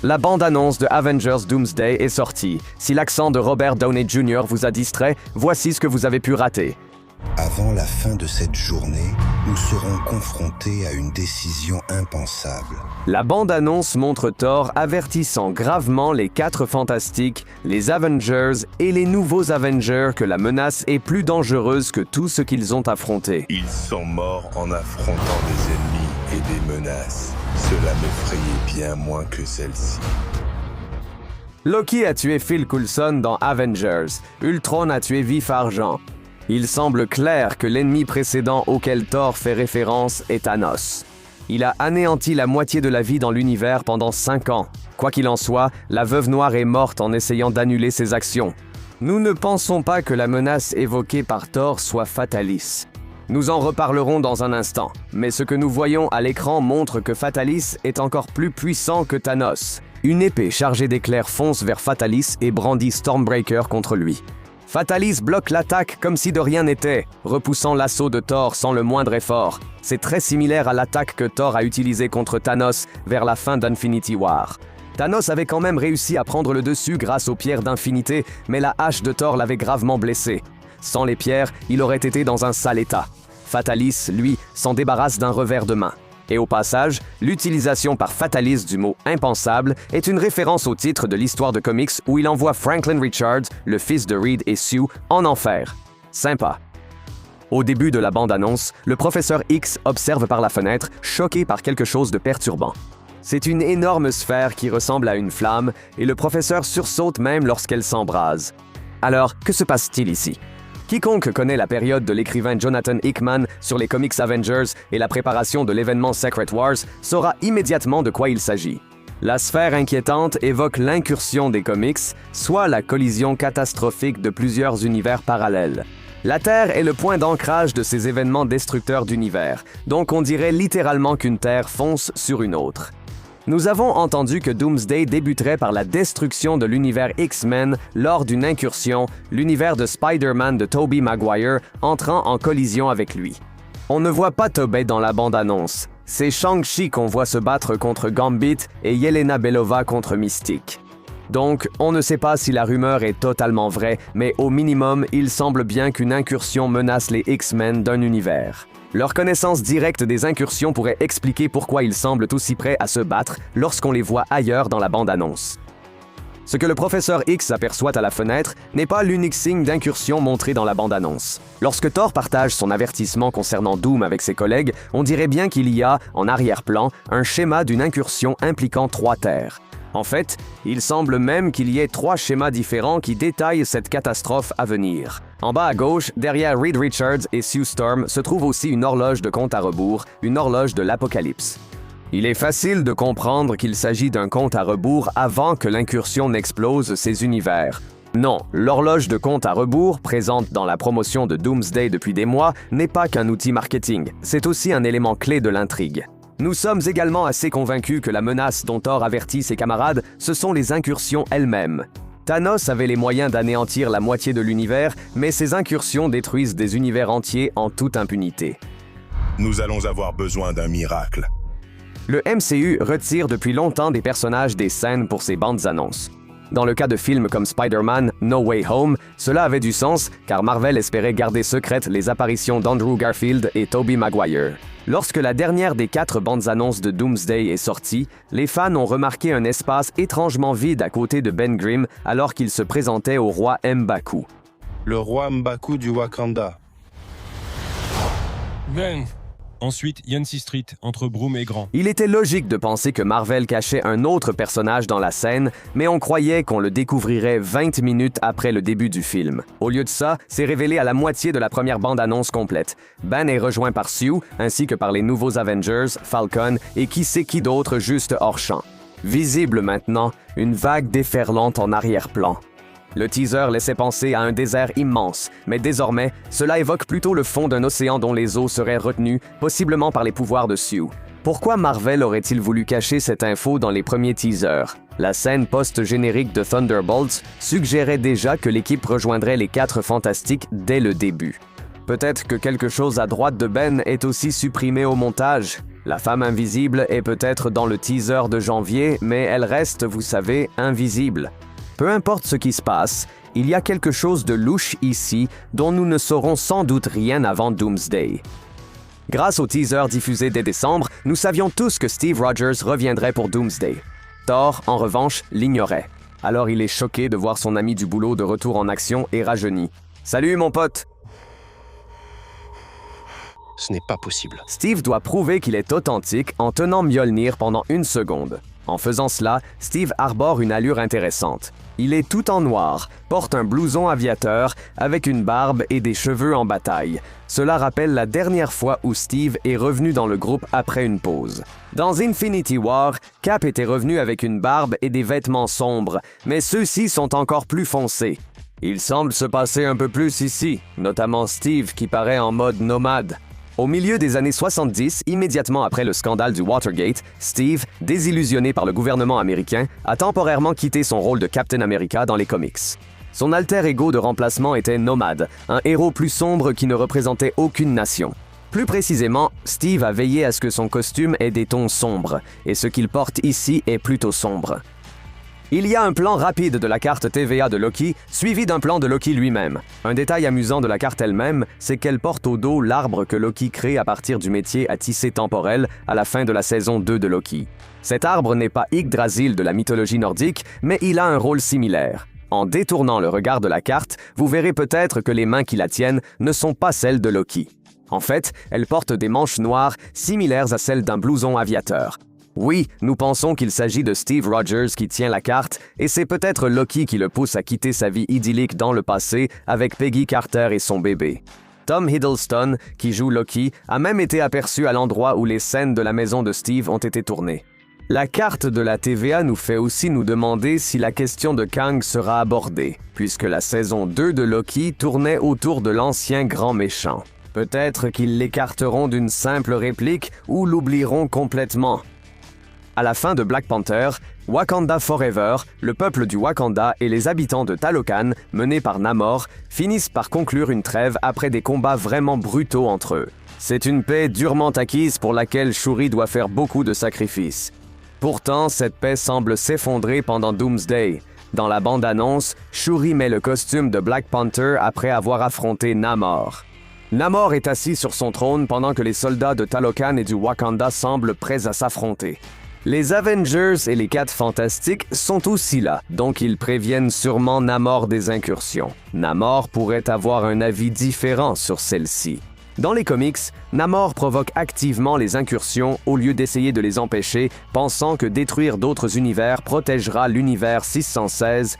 La bande-annonce de Avengers Doomsday est sortie. Si l'accent de Robert Downey Jr. vous a distrait, voici ce que vous avez pu rater. Avant la fin de cette journée, nous serons confrontés à une décision impensable. La bande-annonce montre Thor avertissant gravement les 4 Fantastiques, les Avengers et les nouveaux Avengers que la menace est plus dangereuse que tout ce qu'ils ont affronté. Ils sont morts en affrontant des ennemis et des menaces. Cela m'effrayait bien moins que celle-ci. Loki a tué Phil Coulson dans Avengers. Ultron a tué Vif Argent. Il semble clair que l'ennemi précédent auquel Thor fait référence est Thanos. Il a anéanti la moitié de la vie dans l'univers pendant 5 ans. Quoi qu'il en soit, la Veuve Noire est morte en essayant d'annuler ses actions. Nous ne pensons pas que la menace évoquée par Thor soit Fatalis. Nous en reparlerons dans un instant, mais ce que nous voyons à l'écran montre que Fatalis est encore plus puissant que Thanos. Une épée chargée d'éclairs fonce vers Fatalis et brandit Stormbreaker contre lui. Fatalis bloque l'attaque comme si de rien n'était, repoussant l'assaut de Thor sans le moindre effort. C'est très similaire à l'attaque que Thor a utilisée contre Thanos vers la fin d'Infinity War. Thanos avait quand même réussi à prendre le dessus grâce aux pierres d'infinité, mais la hache de Thor l'avait gravement blessé. Sans les pierres, il aurait été dans un sale état. Fatalis, lui, s'en débarrasse d'un revers de main. Et au passage, l'utilisation par Fatalis du mot « impensable » est une référence au titre de l'histoire de comics où il envoie Franklin Richards, le fils de Reed et Sue, en enfer. Sympa. Au début de la bande-annonce, le professeur X observe par la fenêtre, choqué par quelque chose de perturbant. C'est une énorme sphère qui ressemble à une flamme, et le professeur sursaute même lorsqu'elle s'embrase. Alors, que se passe-t-il ici? Quiconque connaît la période de l'écrivain Jonathan Hickman sur les comics Avengers et la préparation de l'événement Secret Wars saura immédiatement de quoi il s'agit. La sphère inquiétante évoque l'incursion des comics, soit la collision catastrophique de plusieurs univers parallèles. La Terre est le point d'ancrage de ces événements destructeurs d'univers, donc on dirait littéralement qu'une Terre fonce sur une autre. Nous avons entendu que Doomsday débuterait par la destruction de l'univers X-Men lors d'une incursion, l'univers de Spider-Man de Tobey Maguire entrant en collision avec lui. On ne voit pas Tobey dans la bande-annonce. C'est Shang-Chi qu'on voit se battre contre Gambit et Yelena Belova contre Mystique. Donc, on ne sait pas si la rumeur est totalement vraie, mais au minimum, il semble bien qu'une incursion menace les X-Men d'un univers. Leur connaissance directe des incursions pourrait expliquer pourquoi ils semblent aussi prêts à se battre lorsqu'on les voit ailleurs dans la bande-annonce. Ce que le professeur X aperçoit à la fenêtre n'est pas l'unique signe d'incursion montré dans la bande-annonce. Lorsque Thor partage son avertissement concernant Doom avec ses collègues, on dirait bien qu'il y a, en arrière-plan, un schéma d'une incursion impliquant 3 terres. En fait, il semble même qu'il y ait 3 schémas différents qui détaillent cette catastrophe à venir. En bas à gauche, derrière Reed Richards et Sue Storm, se trouve aussi une horloge de compte à rebours, une horloge de l'apocalypse. Il est facile de comprendre qu'il s'agit d'un compte à rebours avant que l'incursion n'explose ces univers. Non, l'horloge de compte à rebours, présente dans la promotion de Doomsday depuis des mois, n'est pas qu'un outil marketing, c'est aussi un élément clé de l'intrigue. Nous sommes également assez convaincus que la menace dont Thor avertit ses camarades, ce sont les incursions elles-mêmes. Thanos avait les moyens d'anéantir la moitié de l'univers, mais ces incursions détruisent des univers entiers en toute impunité. Nous allons avoir besoin d'un miracle. Le MCU retire depuis longtemps des personnages des scènes pour ses bandes annonces. Dans le cas de films comme Spider-Man No Way Home, cela avait du sens car Marvel espérait garder secrètes les apparitions d'Andrew Garfield et Tobey Maguire. Lorsque la dernière des 4 bandes annonces de Doomsday est sortie, les fans ont remarqué un espace étrangement vide à côté de Ben Grimm alors qu'il se présentait au roi M'Baku. Le roi M'Baku du Wakanda. Ben. Ensuite, Yancey Street, entre Broome et Grand. Il était logique de penser que Marvel cachait un autre personnage dans la scène, mais on croyait qu'on le découvrirait 20 minutes après le début du film. Au lieu de ça, c'est révélé à la moitié de la première bande-annonce complète. Ben est rejoint par Sue, ainsi que par les nouveaux Avengers, Falcon et qui sait qui d'autre juste hors champ. Visible maintenant, une vague déferlante en arrière-plan. Le teaser laissait penser à un désert immense, mais désormais, cela évoque plutôt le fond d'un océan dont les eaux seraient retenues, possiblement par les pouvoirs de Sue. Pourquoi Marvel aurait-il voulu cacher cette info dans les premiers teasers? La scène post-générique de Thunderbolts suggérait déjà que l'équipe rejoindrait les 4 Fantastiques dès le début. Peut-être que quelque chose à droite de Ben est aussi supprimé au montage. La femme invisible est peut-être dans le teaser de janvier, mais elle reste, vous savez, invisible. Peu importe ce qui se passe, il y a quelque chose de louche ici dont nous ne saurons sans doute rien avant Doomsday. Grâce au teaser diffusé dès décembre, nous savions tous que Steve Rogers reviendrait pour Doomsday. Thor, en revanche, l'ignorait. Alors il est choqué de voir son ami du boulot de retour en action et rajeuni. « Salut mon pote !» Ce n'est pas possible. Steve doit prouver qu'il est authentique en tenant Mjolnir pendant 1 seconde. En faisant cela, Steve arbore une allure intéressante. Il est tout en noir, porte un blouson aviateur avec une barbe et des cheveux en bataille. Cela rappelle la dernière fois où Steve est revenu dans le groupe après une pause. Dans Infinity War, Cap était revenu avec une barbe et des vêtements sombres, mais ceux-ci sont encore plus foncés. Il semble se passer un peu plus ici, notamment Steve qui paraît en mode nomade. Au milieu des années 70, immédiatement après le scandale du Watergate, Steve, désillusionné par le gouvernement américain, a temporairement quitté son rôle de Captain America dans les comics. Son alter ego de remplacement était Nomad, un héros plus sombre qui ne représentait aucune nation. Plus précisément, Steve a veillé à ce que son costume ait des tons sombres, et ce qu'il porte ici est plutôt sombre. Il y a un plan rapide de la carte TVA de Loki, suivi d'un plan de Loki lui-même. Un détail amusant de la carte elle-même, c'est qu'elle porte au dos l'arbre que Loki crée à partir du métier à tisser temporel à la fin de la saison 2 de Loki. Cet arbre n'est pas Yggdrasil de la mythologie nordique, mais il a un rôle similaire. En détournant le regard de la carte, vous verrez peut-être que les mains qui la tiennent ne sont pas celles de Loki. En fait, elle porte des manches noires similaires à celles d'un blouson aviateur. Oui, nous pensons qu'il s'agit de Steve Rogers qui tient la carte, et c'est peut-être Loki qui le pousse à quitter sa vie idyllique dans le passé avec Peggy Carter et son bébé. Tom Hiddleston, qui joue Loki, a même été aperçu à l'endroit où les scènes de la maison de Steve ont été tournées. La carte de la TVA nous fait aussi nous demander si la question de Kang sera abordée, puisque la saison 2 de Loki tournait autour de l'ancien grand méchant. Peut-être qu'ils l'écarteront d'une simple réplique ou l'oublieront complètement. À la fin de Black Panther, Wakanda Forever, le peuple du Wakanda et les habitants de Talokan, menés par Namor, finissent par conclure une trêve après des combats vraiment brutaux entre eux. C'est une paix durement acquise pour laquelle Shuri doit faire beaucoup de sacrifices. Pourtant, cette paix semble s'effondrer pendant Doomsday. Dans la bande-annonce, Shuri met le costume de Black Panther après avoir affronté Namor. Namor est assis sur son trône pendant que les soldats de Talokan et du Wakanda semblent prêts à s'affronter. Les Avengers et les 4 Fantastiques sont aussi là, donc ils préviennent sûrement Namor des incursions. Namor pourrait avoir un avis différent sur celle-ci. Dans les comics, Namor provoque activement les incursions au lieu d'essayer de les empêcher, pensant que détruire d'autres univers protégera l'univers 616.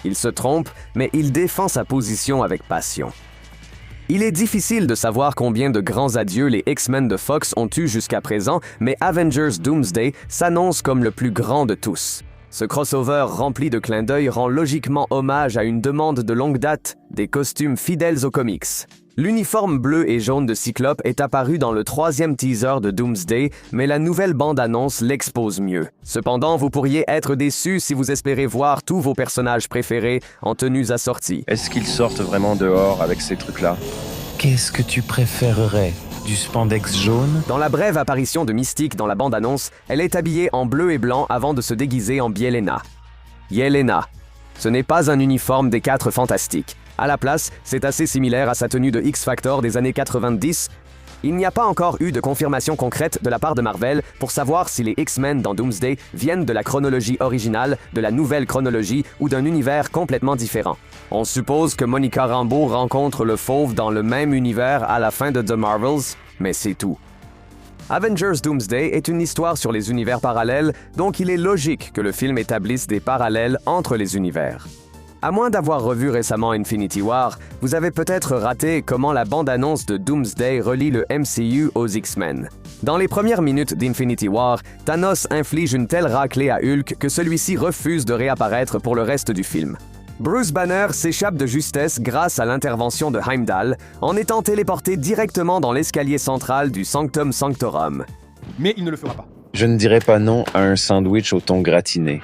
Il se trompe, mais il défend sa position avec passion. Il est difficile de savoir combien de grands adieux les X-Men de Fox ont eu jusqu'à présent, mais Avengers Doomsday s'annonce comme le plus grand de tous. Ce crossover rempli de clins d'œil rend logiquement hommage à une demande de longue date, des costumes fidèles aux comics. L'uniforme bleu et jaune de Cyclope est apparu dans le 3e teaser de Doomsday, mais la nouvelle bande-annonce l'expose mieux. Cependant, vous pourriez être déçus si vous espérez voir tous vos personnages préférés en tenues assorties. Est-ce qu'ils sortent vraiment dehors avec ces trucs-là? Qu'est-ce que tu préférerais? Du spandex jaune? Dans la brève apparition de Mystique dans la bande-annonce, elle est habillée en bleu et blanc avant de se déguiser en Bielena. Yelena. Ce n'est pas un uniforme des 4 Fantastiques. À la place, c'est assez similaire à sa tenue de X-Factor des années 90. Il n'y a pas encore eu de confirmation concrète de la part de Marvel pour savoir si les X-Men dans Doomsday viennent de la chronologie originale, de la nouvelle chronologie ou d'un univers complètement différent. On suppose que Monica Rambeau rencontre le Fauve dans le même univers à la fin de The Marvels, mais c'est tout. Avengers Doomsday est une histoire sur les univers parallèles, donc il est logique que le film établisse des parallèles entre les univers. À moins d'avoir revu récemment Infinity War, vous avez peut-être raté comment la bande-annonce de Doomsday relie le MCU aux X-Men. Dans les premières minutes d'Infinity War, Thanos inflige une telle raclée à Hulk que celui-ci refuse de réapparaître pour le reste du film. Bruce Banner s'échappe de justesse grâce à l'intervention de Heimdall, en étant téléporté directement dans l'escalier central du Sanctum Sanctorum. Mais il ne le fera pas. Je ne dirais pas non à un sandwich au thon gratiné.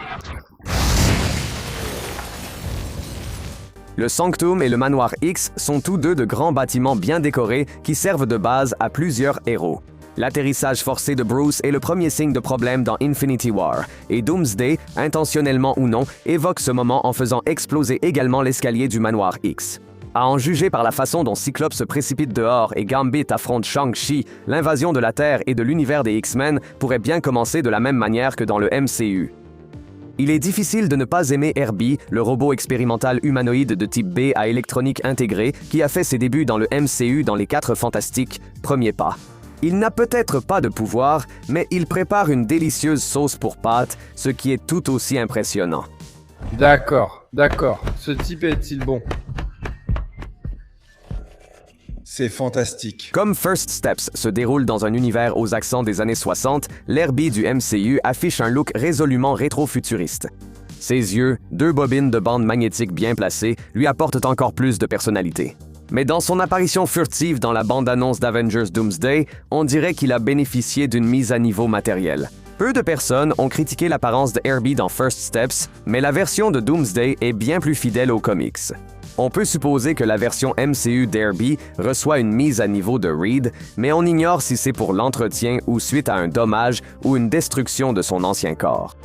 Le Sanctum et le Manoir X sont tous deux de grands bâtiments bien décorés qui servent de base à plusieurs héros. L'atterrissage forcé de Bruce est le premier signe de problème dans Infinity War, et Doomsday, intentionnellement ou non, évoque ce moment en faisant exploser également l'escalier du manoir X. À en juger par la façon dont Cyclope se précipite dehors et Gambit affronte Shang-Chi, l'invasion de la Terre et de l'univers des X-Men pourrait bien commencer de la même manière que dans le MCU. Il est difficile de ne pas aimer Herbie, le robot expérimental humanoïde de type B à électronique intégrée qui a fait ses débuts dans le MCU dans les 4 Fantastiques, premier pas. Il n'a peut-être pas de pouvoir, mais il prépare une délicieuse sauce pour pâtes, ce qui est tout aussi impressionnant. D'accord. Ce type est-il bon? C'est fantastique. Comme First Steps se déroule dans un univers aux accents des années 60, l'Herbie du MCU affiche un look résolument rétro-futuriste. Ses yeux, 2 bobines de bande magnétique bien placées, lui apportent encore plus de personnalité. Mais dans son apparition furtive dans la bande-annonce d'Avengers Doomsday, on dirait qu'il a bénéficié d'une mise à niveau matérielle. Peu de personnes ont critiqué l'apparence de Herbie dans First Steps, mais la version de Doomsday est bien plus fidèle aux comics. On peut supposer que la version MCU d'Herbie reçoit une mise à niveau de Reed, mais on ignore si c'est pour l'entretien ou suite à un dommage ou une destruction de son ancien corps.